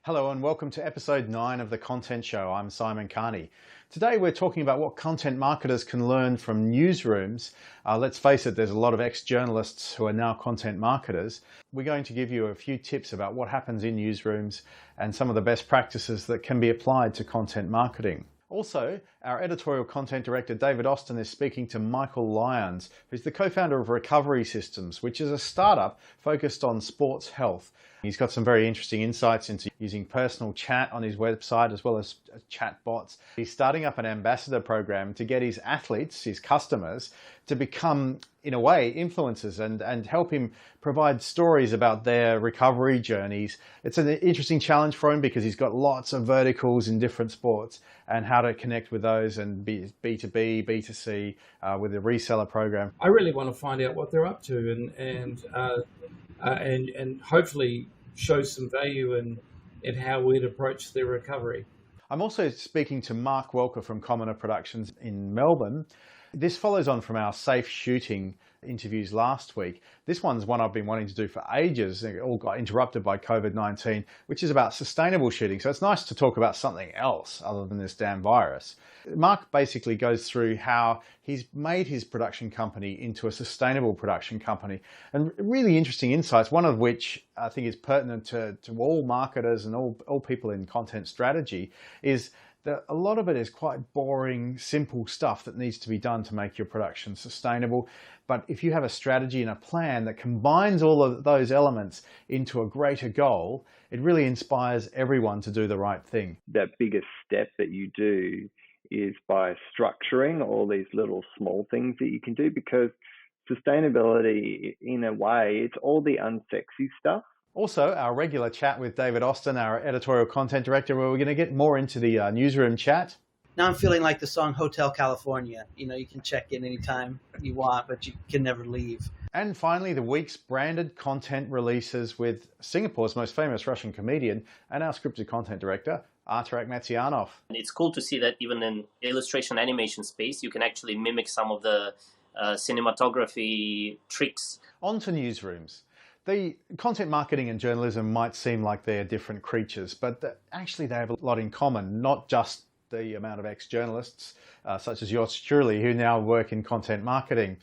Hello and welcome to episode 9 of The Content Show. I'm Simon Kearney. Today we're talking about what content marketers can learn from newsrooms. Let's face it, there's a lot of ex-journalists who are now content marketers. We're going to give you a few tips about what happens in newsrooms and some of the best practices that can be applied to content marketing. Also, our editorial content director, David Austin, is speaking to Michael Lyons, who's the co-founder of Recovery Systems, which is a startup focused on sports health. He's got some very interesting insights into using personal chat on his website as well as chat bots. He's starting up an ambassador program to get his athletes, his customers, to become, in a way, influencers and help him provide stories about their recovery journeys. It's an interesting challenge for him because he's got lots of verticals in different sports and how to connect with those and B2B, B2C with a reseller program. I really want to find out what they're up to and hopefully show some value in how we'd approach their recovery. I'm also speaking to Mark Welker from Commoner Productions in Melbourne. This follows on from our safe shooting interviews last week. This one's one I've been wanting to do for ages. It all got interrupted by COVID-19, which is about sustainable shooting. So it's nice to talk about something else other than this damn virus. Mark basically goes through how he's made his production company into a sustainable production company, and really interesting insights, one of which I think is pertinent to all marketers and all people in content strategy, is that a lot of it is quite boring, simple stuff that needs to be done to make your production sustainable. But if you have a strategy and a plan that combines all of those elements into a greater goal, it really inspires everyone to do the right thing. That biggest step that you do is by structuring all these little small things that you can do, because sustainability, in a way, it's all the unsexy stuff. Also, our regular chat with David Austin, our editorial content director, where we're going to get more into the newsroom chat. Now I'm feeling like the song Hotel California. You know, you can check in anytime you want, but you can never leave. And finally, the week's branded content releases with Singapore's most famous Russian comedian and our scripted content director, Artur Akhmetzyanov. It's cool to see that even in illustration animation space, you can actually mimic some of the cinematography tricks. On to newsrooms. The content marketing and journalism might seem like they're different creatures, but actually they have a lot in common, not just the amount of ex-journalists, such as yours truly, who now work in content marketing.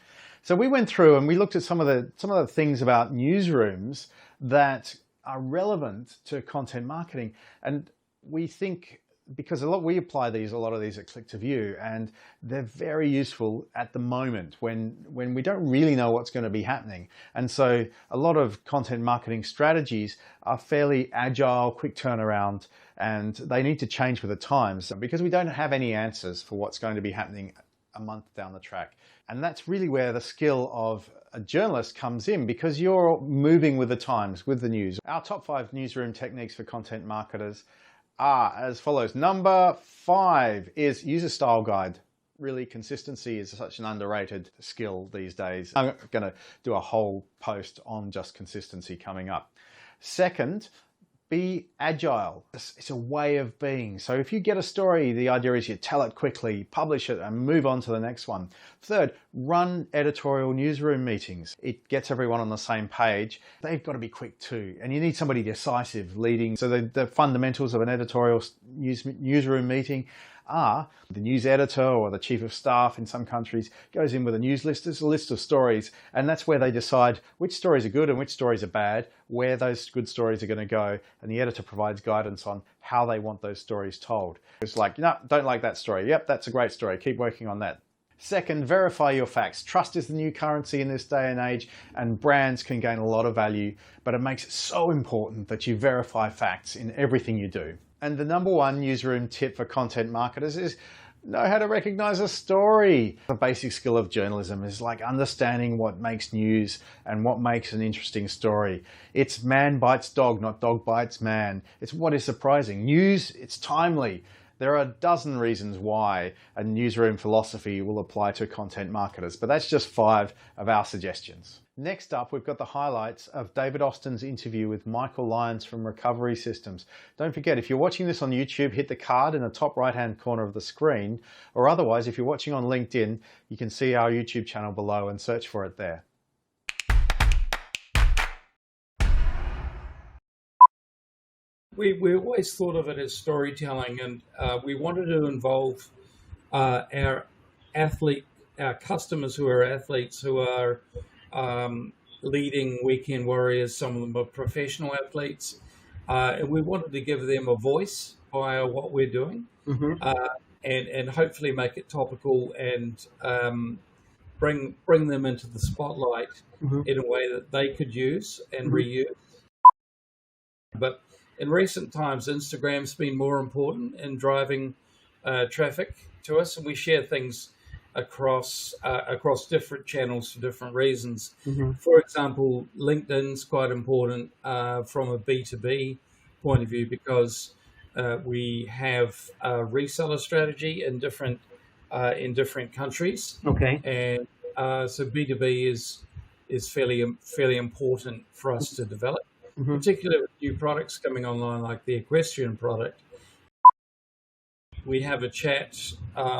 So we went through and we looked at some of the things about newsrooms that are relevant to content marketing. And we think, because we apply a lot of these at Click to View, and they're very useful at the moment when we don't really know what's going to be happening. And so a lot of content marketing strategies are fairly agile, quick turnaround, and they need to change with the times because we don't have any answers for what's going to be happening a month down the track. And that's really where the skill of a journalist comes in, because you're moving with the times, with the news. Our top 5 newsroom techniques for content marketers are as follows. Number 5 is use a style guide. Really, consistency is such an underrated skill these days. I'm going to do a whole post on just consistency coming up. Second, be agile. It's a way of being. So if you get a story, the idea is you tell it quickly, publish it, and move on to the next one. Third, run editorial newsroom meetings. It gets everyone on the same page. They've got to be quick too, and you need somebody decisive leading. So the fundamentals of an editorial newsroom meeting are the news editor or the chief of staff in some countries goes in with a news list. There's a list of stories, and that's where they decide which stories are good and which stories are bad, where those good stories are going to go, and the editor provides guidance on how they want those stories told. It's like, no, don't like that story. Yep, that's a great story. Keep working on that. Second, verify your facts. Trust is the new currency in this day and age, and brands can gain a lot of value, but it makes it so important that you verify facts in everything you do. And the number 1 newsroom tip for content marketers is know how to recognize a story. The basic skill of journalism is like understanding what makes news and what makes an interesting story. It's man bites dog, not dog bites man. It's what is surprising. News, it's timely. There are a dozen reasons why a newsroom philosophy will apply to content marketers, but that's just 5 of our suggestions. Next up, we've got the highlights of David Austin's interview with Michael Lyons from Recovery Systems. Don't forget, if you're watching this on YouTube, hit the card in the top right-hand corner of the screen, or otherwise, if you're watching on LinkedIn, you can see our YouTube channel below and search for it there. We always thought of it as storytelling, and we wanted to involve our athlete, our customers who are athletes, who are leading weekend warriors. Some of them are professional athletes, and we wanted to give them a voice via what we're doing, Mm-hmm. and hopefully make it topical and bring them into the spotlight Mm-hmm. in a way that they could use and reuse. But in recent times, Instagram's been more important in driving traffic to us, and we share things across different channels for different reasons. Mm-hmm. For example, LinkedIn's quite important from a B2B point of view because we have a reseller strategy in different countries, Okay. and so B2B is fairly important for us to develop, Mm-hmm. particularly with new products coming online like the equestrian product. We have a chat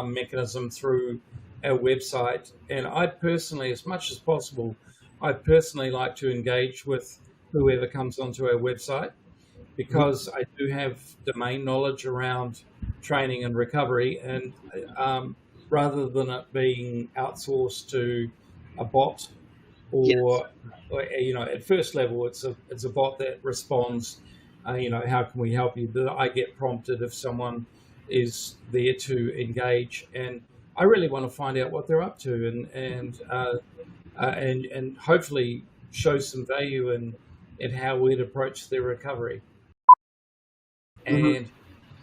mechanism through our website, and I'd personally, as much as possible, I'd personally like to engage with whoever comes onto our website because I do have domain knowledge around training and recovery, and rather than it being outsourced to a bot Yes. or at first level it's a bot that responds, how can we help you, but I get prompted if someone is there to engage, and I really want to find out what they're up to and hopefully show some value in how we'd approach their recovery. Mm-hmm. And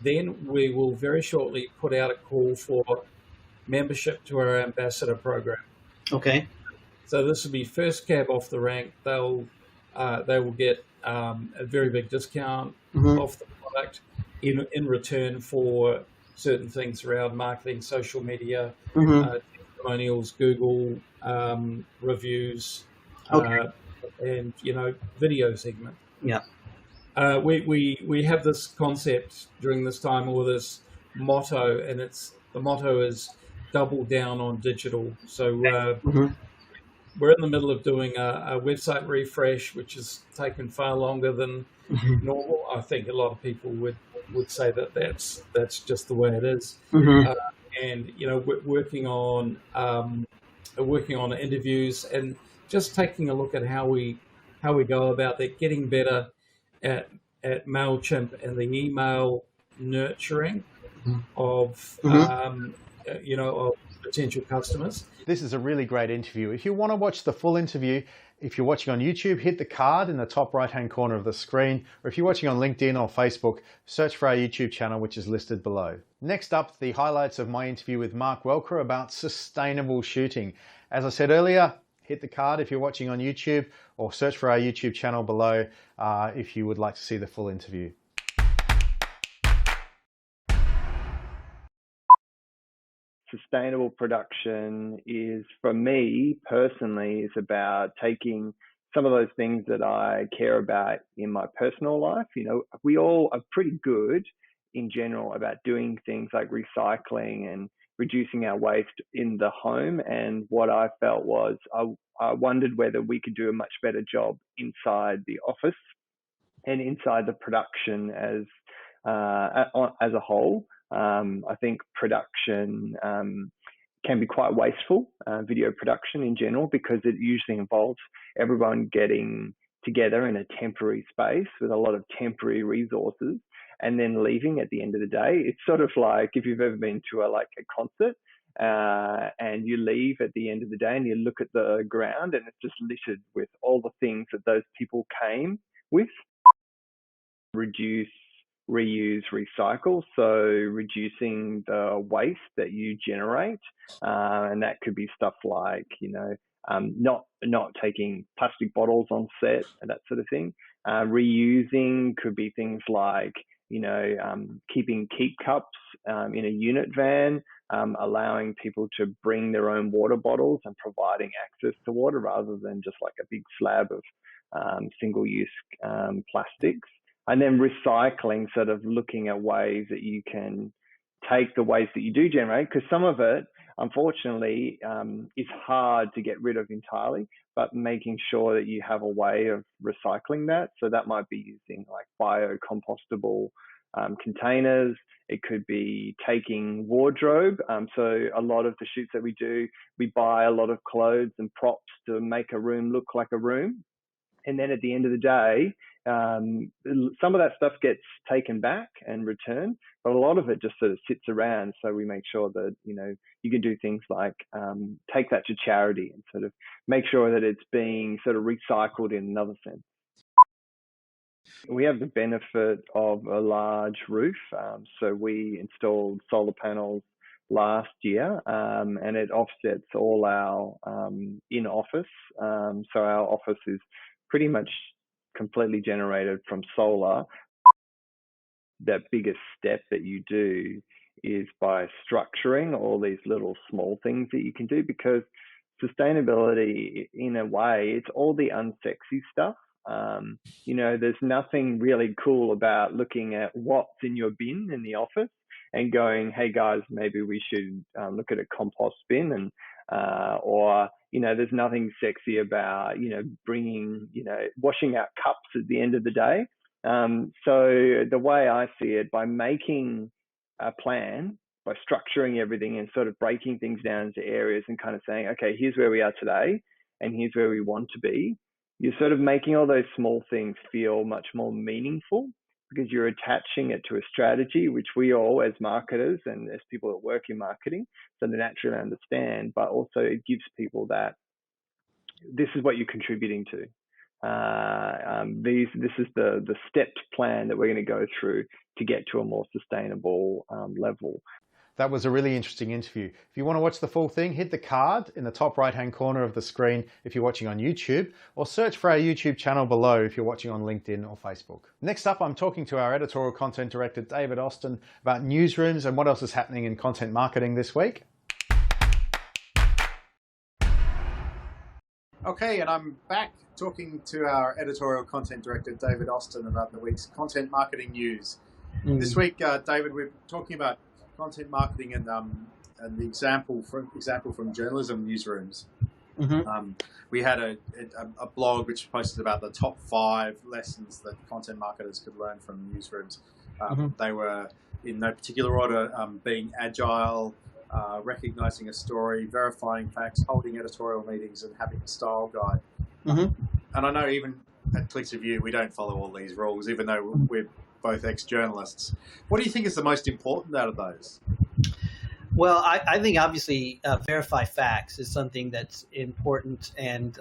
then we will very shortly put out a call for membership to our ambassador program. Okay. So this will be first cab off the rank. They will get a very big discount Mm-hmm. off the product in return for certain things around marketing, social media, Mm-hmm. testimonials, Google reviews, Okay. and video segment. Yeah. We have this concept during this time, or this motto, and the motto is double down on digital. So Mm-hmm. we're in the middle of doing a website refresh, which has taken far longer than Mm-hmm. normal. I think a lot of people would say that that's just the way it is. Mm-hmm. And we're working on interviews and just taking a look at how we go about that, getting better at MailChimp and the email nurturing of of potential customers. This is a really great interview. If you want to watch the full interview, if you're watching on YouTube, hit the card in the top right-hand corner of the screen, or if you're watching on LinkedIn or Facebook, search for our YouTube channel, which is listed below. Next up, the highlights of my interview with Mark Welker about sustainable shooting. As I said earlier, hit the card if you're watching on YouTube, or search for our YouTube channel below if you would like to see the full interview. Sustainable production is, for me personally, is about taking some of those things that I care about in my personal life. We all are pretty good in general about doing things like recycling and reducing our waste in the home. And what I felt was I wondered whether we could do a much better job inside the office and inside the production as a whole. I think production can be quite wasteful, video production in general, because it usually involves everyone getting together in a temporary space with a lot of temporary resources and then leaving at the end of the day. It's sort of like if you've ever been to a concert and you leave at the end of the day and you look at the ground and it's just littered with all the things that those people came with. Reduce, reuse, recycle. So reducing the waste that you generate, and that could be stuff like not taking plastic bottles on set and that sort of thing. Reusing could be things like keeping keep cups in a unit van, allowing people to bring their own water bottles and providing access to water rather than just like a big slab of single-use plastics. And then recycling, sort of looking at ways that you can take the waste that you do generate, because some of it, unfortunately, is hard to get rid of entirely, but making sure that you have a way of recycling that. So that might be using like biocompostable containers. It could be taking wardrobe. So a lot of the shoots that we do, we buy a lot of clothes and props to make a room look like a room. And then at the end of the day, some of that stuff gets taken back and returned, but a lot of it just sort of sits around. So we make sure that, you can do things like take that to charity and sort of make sure that it's being sort of recycled in another sense. We have the benefit of a large roof. So we installed solar panels last year, and it offsets all our in-office. So our office is pretty much completely generated from solar. That biggest step that you do is by structuring all these little small things that you can do, because sustainability, in a way, it's all the unsexy stuff. There's nothing really cool about looking at what's in your bin in the office and going, hey guys, maybe we should look at a compost bin, and or there's nothing sexy about washing out cups at the end of the day. So the way I see it, by making a plan, by structuring everything and sort of breaking things down into areas and kind of saying, okay, here's where we are today and here's where we want to be, you're sort of making all those small things feel much more meaningful, because you're attaching it to a strategy, which we all, as marketers and as people that work in marketing, so they naturally understand, but also it gives people that this is what you're contributing to. This is the stepped plan that we're going to go through to get to a more sustainable level. That was a really interesting interview. If you want to watch the full thing, hit the card in the top right-hand corner of the screen if you're watching on YouTube, or search for our YouTube channel below if you're watching on LinkedIn or Facebook. Next up, I'm talking to our editorial content director, David Austin, about newsrooms and what else is happening in content marketing this week. Okay, and I'm back talking to our editorial content director, David Austin, about the week's content marketing news. This week, David, we're talking about content marketing and the example from journalism newsrooms. We had a blog which posted about the top 5 lessons that content marketers could learn from newsrooms. They were in no particular order: being agile, recognizing a story, verifying facts, holding editorial meetings, and having a style guide. And I know even at Clicks Review we don't follow all these rules, even though we're both ex-journalists. What do you think is the most important out of those? Well, I think obviously verify facts is something that's important, and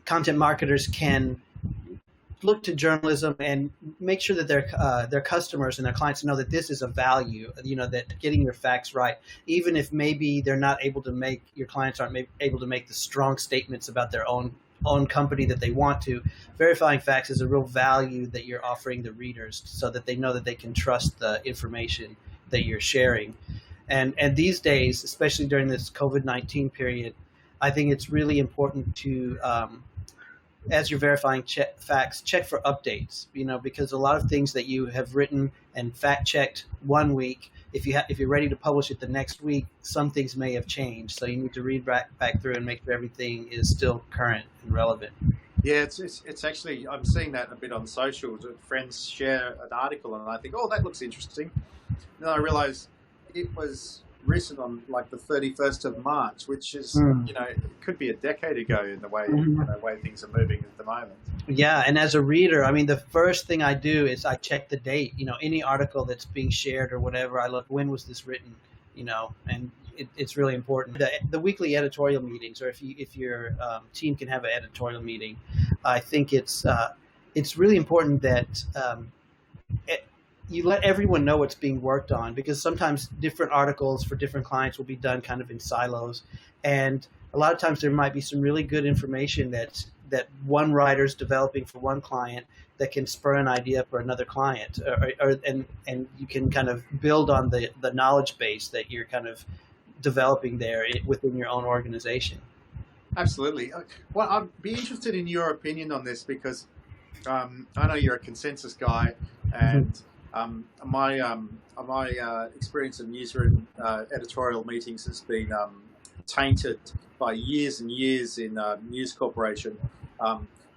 content marketers can look to journalism and make sure that their customers and their clients know that this is a value. That getting your facts right, even if maybe they're not able to make, your clients aren't able to make the strong statements about their own company that they want to, verifying facts is a real value that you're offering the readers, so that they know that they can trust the information that you're sharing. And these days, especially during this COVID-19 period, I think it's really important to, as you're verifying facts, check for updates, because a lot of things that you have written and fact checked one week, if you're ready to publish it the next week, some things may have changed. So you need to read back through and make sure everything is still current and relevant. Yeah, it's actually, I'm seeing that a bit on socials. Friends share an article and I think, oh, that looks interesting. And then I realize it was written on like the 31st of March, which is, it could be a decade ago in the way things are moving at the moment. Yeah, and as a reader, I mean, the first thing I do is I check the date. Any article that's being shared or whatever, I look, when was this written? And it's really important. The weekly editorial meetings, or if your team can have an editorial meeting, I think it's really important that you let everyone know what's being worked on, because sometimes different articles for different clients will be done kind of in silos, and a lot of times there might be some really good information that one writer's developing for one client that can spur an idea for another client, and you can kind of build on the knowledge base that you're kind of developing there within your own organization. Absolutely. Well, I'd be interested in your opinion on this, because I know you're a consensus guy, and My experience of newsroom editorial meetings has been tainted by years and years in News Corporation,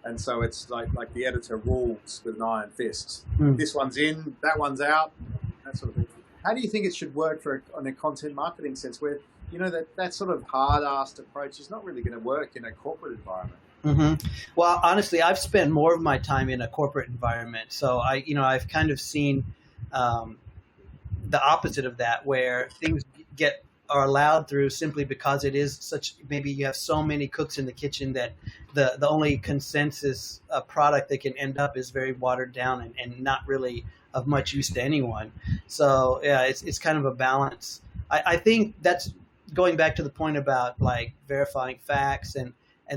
and so it's like the editor rules with an iron fist. This one's in, that one's out, that sort of thing. How do you think it should work on a content marketing sense, where that sort of hard-assed approach is not really going to work in a corporate environment? Mm-hmm. Well, honestly, I've spent more of my time in a corporate environment, so I've kind of seen the opposite of that, where things are allowed through simply because it is such. Maybe you have so many cooks in the kitchen that the only consensus product that can end up is very watered down and not really of much use to anyone. So yeah, it's kind of a balance. I think that's going back to the point about like verifying facts and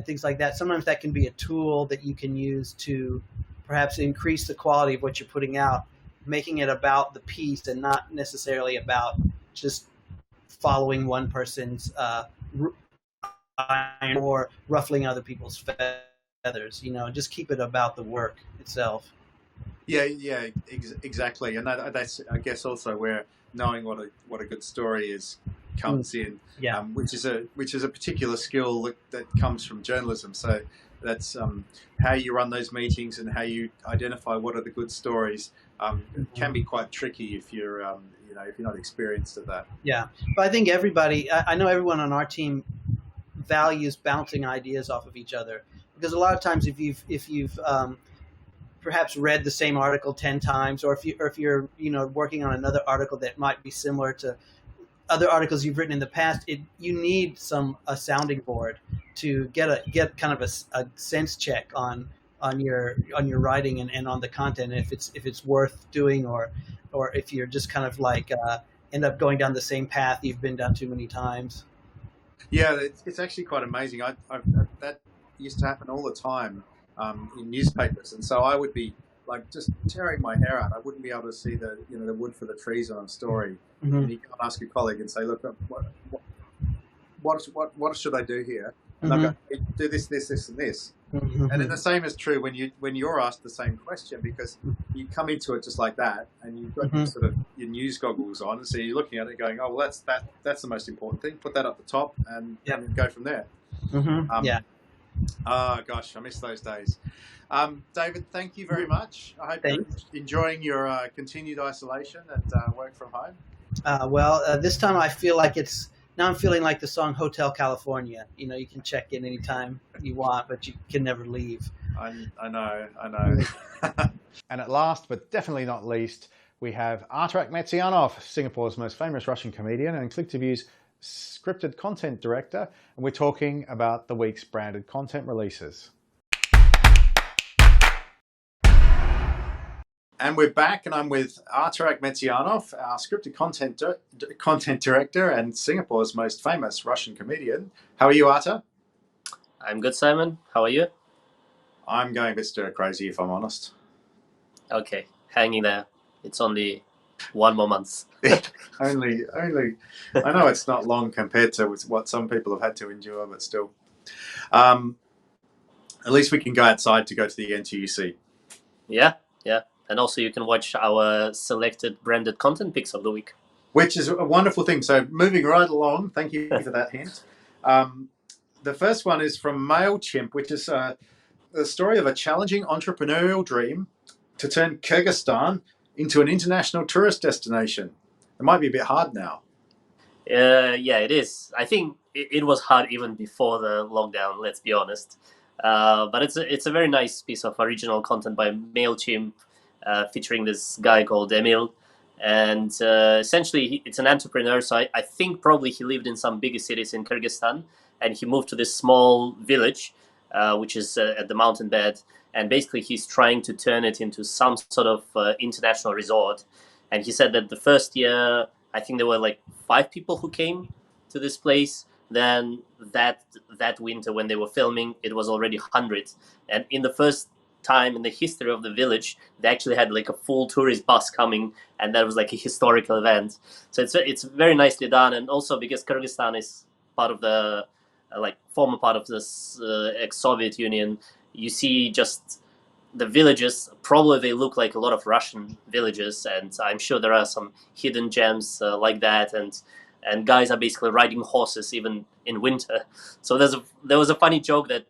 things like that. Sometimes that can be a tool that you can use to perhaps increase the quality of what you're putting out, making it about the piece and not necessarily about just following one person's or ruffling other people's feathers. Just keep it about the work itself. Yeah, exactly, and that's I guess also where knowing what a good story is comes in, which is a particular skill that comes from journalism. So that's how you run those meetings and how you identify what are the good stories. It can be quite tricky if you're if you're not experienced at that. Yeah, but I think I know everyone on our team values bouncing ideas off of each other, because a lot of times if you've perhaps read the same article 10 times, or if you're working on another article that might be similar to other articles you've written in the past, you need a sounding board to get kind of a sense check on your writing and on the content, and if it's worth doing, or if you're just kind of like end up going down the same path you've been down too many times. Yeah, it's actually quite amazing. That used to happen all the time in newspapers, and so I would be like just tearing my hair out. I wouldn't be able to see the wood for the trees on a story. Mm-hmm. And you can ask a colleague and say, "Look, what should I do here?" And mm-hmm. I'll go, "Do this, and this." Mm-hmm. And then the same is true when you're asked the same question, because you come into it just like that, and you've got mm-hmm. sort of your news goggles on, and so you're looking at it going, "Oh, well, that's the most important thing. Put that up the top, and go from there." Mm-hmm. Oh, gosh, I miss those days. David, thank you very much. I hope you're enjoying your continued isolation and work from home. This time I feel like I'm feeling like the song Hotel California. You can check in anytime you want, but you can never leave. I know. And at last, but definitely not least, we have Artur Akhmetzyanov, Singapore's most famous Russian comedian and Click2View's scripted content director, and we're talking about the week's branded content releases. And we're back, and I'm with Artur Akhmetzyanov, our scripted content director and Singapore's most famous Russian comedian. How are you, Artur? I'm good, Simon. How are you? I'm going a bit stir crazy, if I'm honest. Okay, hanging there. It's only 1 more month. only. I know it's not long compared to what some people have had to endure, but still. At least we can go outside to go to the NTUC. Yeah. And also you can watch our selected branded content picks of the week. Which is a wonderful thing. So moving right along, thank you for that hint. The first one is from MailChimp, which is the story of a challenging entrepreneurial dream to turn Kyrgyzstan into an international tourist destination. It might be a bit hard now. Yeah, it is. I think it was hard even before the lockdown, let's be honest. But it's a very nice piece of original content by MailChimp, featuring this guy called Emil. And essentially, it's an entrepreneur. So I think probably he lived in some bigger cities in Kyrgyzstan, and he moved to this small village, which is at the mountain bed. And basically, he's trying to turn it into some sort of international resort. And he said that the first year, I think there were like 5 people who came to this place. Then that winter, when they were filming, it was already 100. And in the first time in the history of the village, they actually had like a full tourist bus coming, and that was like a historical event. So it's very nicely done. And also because Kyrgyzstan is part of the former part of this ex-Soviet Union, you see just the villages, probably they look like a lot of Russian villages, and I'm sure there are some hidden gems like that, and guys are basically riding horses even in winter. So there was a funny joke that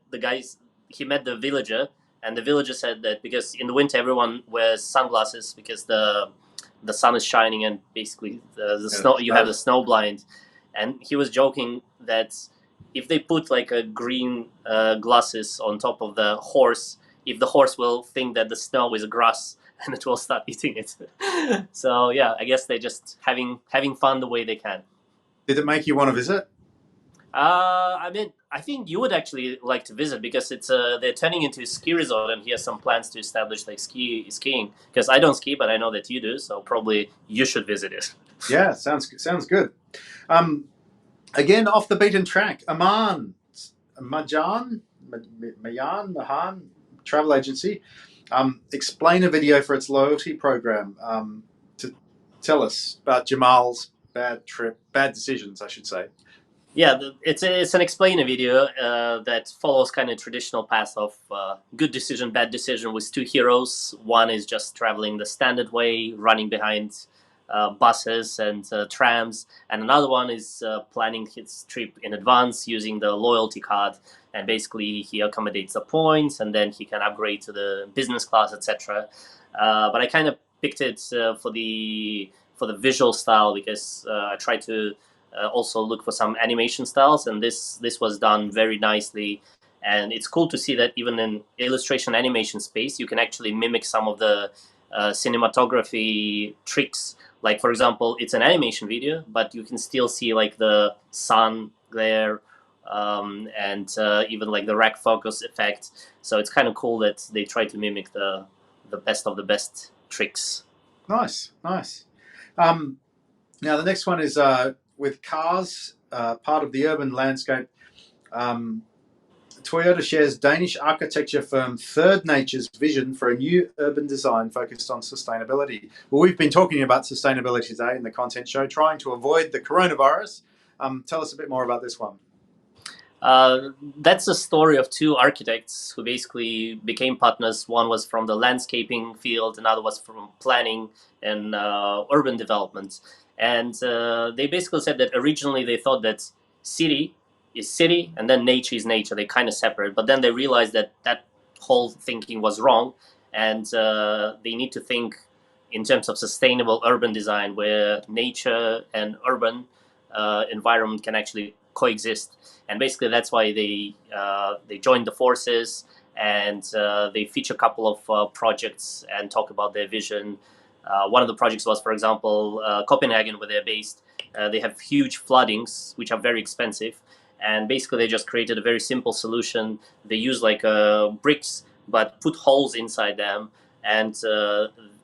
he met the villager, and the villager said that because in the winter everyone wears sunglasses because the sun is shining, and basically the snow, you have the snow blind, and he was joking that if they put like a green glasses on top of the horse, if the horse will think that the snow is grass and it will start eating it. So yeah, I guess they're just having fun the way they can. Did it make you want to visit? I mean, I think you would actually like to visit because it's they're turning into a ski resort, and he has some plans to establish like skiing. Because I don't ski, but I know that you do, so probably you should visit it. Yeah, sounds good. Again, off the beaten track, Mahan travel agency. Explain a video for its loyalty program to tell us about Jamal's bad decisions, I should say. Yeah, it's an explainer video that follows kind of traditional path of good decision, bad decision with two heroes. One is just traveling the standard way, running behind buses and trams, and another one is planning his trip in advance using the loyalty card, and basically he accommodates the points and then he can upgrade to the business class, etc. But I kind of picked it for the visual style because I tried to also look for some animation styles, and this was done very nicely. And it's cool to see that even in illustration animation space, you can actually mimic some of the cinematography tricks. Like, for example, it's an animation video, but you can still see like the sun glare and even like the rack focus effect. So it's kind of cool that they try to mimic the best of the best tricks. Nice. Now the next one is with cars, part of the urban landscape. Toyota shares Danish architecture firm Third Nature's vision for a new urban design focused on sustainability. Well, we've been talking about sustainability today in the content show, trying to avoid the coronavirus. Tell us a bit more about this one. That's a story of two architects who basically became partners. One was from the landscaping field, another was from planning and urban development. And they basically said that originally they thought that city is city and then nature is nature. They kind of separate. But then they realized that that whole thinking was wrong. And they need to think in terms of sustainable urban design where nature and urban environment can actually coexist. And basically that's why they joined the forces, and they feature a couple of projects and talk about their vision. One of the projects was, for example, Copenhagen, where they're based. They have huge floodings, which are very expensive. And basically, they just created a very simple solution. They use like bricks, but put holes inside them. And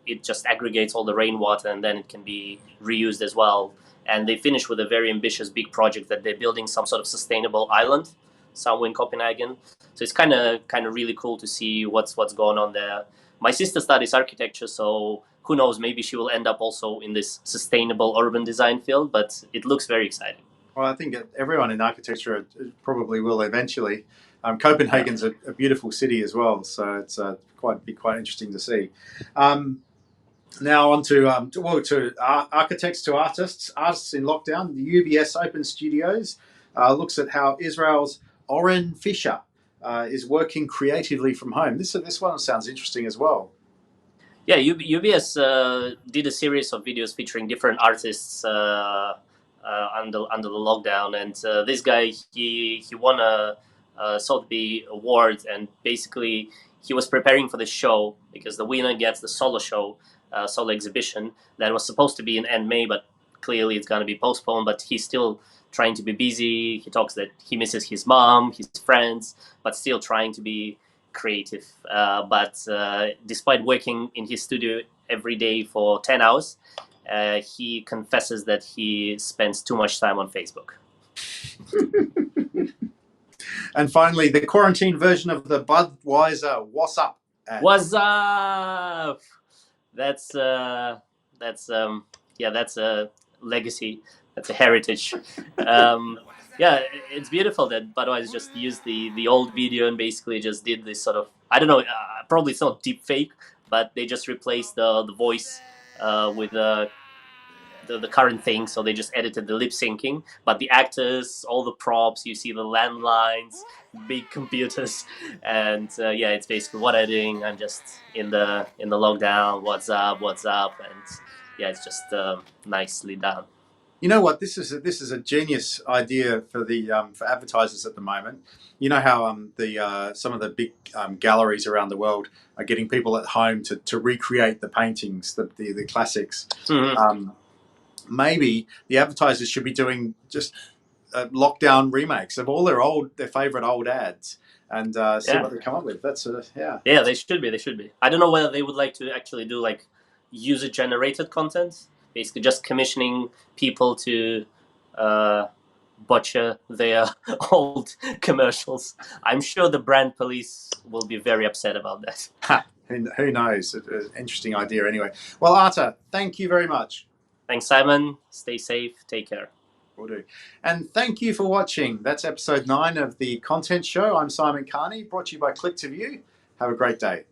it just aggregates all the rainwater, and then it can be reused as well. And they finish with a very ambitious big project that they're building some sort of sustainable island somewhere in Copenhagen. So it's kind of really cool to see what's going on there. My sister studies architecture, so who knows, maybe she will end up also in this sustainable urban design field, but it looks very exciting. Well, I think everyone in architecture probably will eventually. Copenhagen's a beautiful city as well, so it's quite interesting to see. Now on to architects to artists in lockdown. The UBS Open Studios looks at how Israel's Oren Fisher is working creatively from home. This one sounds interesting as well. Yeah, UBS did a series of videos featuring different artists under the lockdown, and this guy he won a Sotheby award, and basically he was preparing for the show because the winner gets the solo show, solo exhibition that was supposed to be in end May, but clearly it's going to be postponed. But he's still trying to be busy. He talks that he misses his mom, his friends, but still trying to be creative. But despite working in his studio every day for 10 hours, he confesses that he spends too much time on Facebook. And finally, the quarantine version of the Budweiser "What's Up" ad. What's up? That's a legacy. That's a heritage. Yeah, it's beautiful that Budweiser just used the old video and basically just did this sort of, I don't know, probably it's not deep fake, but they just replaced the voice with the current thing, so they just edited the lip syncing, but the actors, all the props, you see the landlines, big computers, and yeah, it's basically what I'm doing. I'm just in the lockdown. What's up, and yeah, it's just nicely done. You know what? This is a genius idea for the for advertisers at the moment. You know how the some of the big galleries around the world are getting people at home to recreate the paintings, the classics. Mm-hmm. Maybe the advertisers should be doing just lockdown remakes of all their favorite old ads and see Yeah. what they come up with. That's yeah. Yeah, they should be. They should be. I don't know whether they would like to actually do like user-generated content, basically just commissioning people to butcher their old commercials. I'm sure the brand police will be very upset about that. Ha, who knows? Interesting idea anyway. Well, Artur, thank you very much. Thanks, Simon. Stay safe. Take care. Will do. And thank you for watching. That's episode 9 of the Content Show. I'm Simon Kearney, brought to you by Click to View. Have a great day.